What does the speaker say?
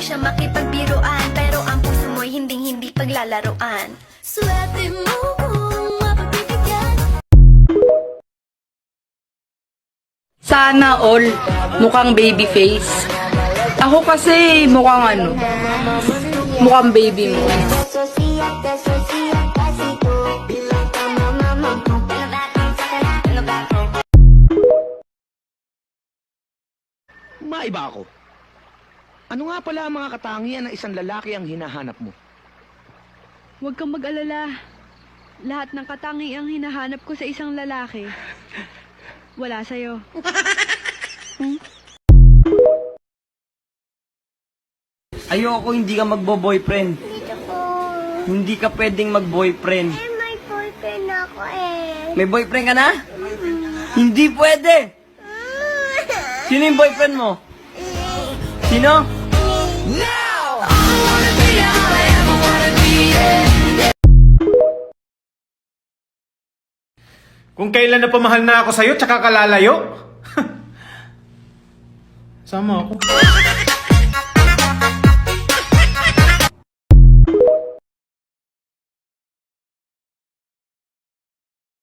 siya makipagbiruan, pero ang puso mo'y hinding-hindi paglalaruan. Swerte mo kung mapagbibigyan. Sana all mukhang baby face. Ako kasi mukhang mukhang baby mo. Maiba ako. Ano nga pala ang mga katangian ng isang lalaki ang hinahanap mo? Huwag kang mag-alala. Lahat ng katangiang hinahanap ko sa isang lalaki, wala sa'yo. Ayoko hindi ka magbo-boyfriend. Dito po. Hindi ka pwedeng mag-boyfriend. May boyfriend ako eh. May boyfriend ka na? Hindi pwede! Sino yung boyfriend mo? Sino? Kung kailan na pamahal na ako sa'yo, tsaka kalalayo. Sama ako.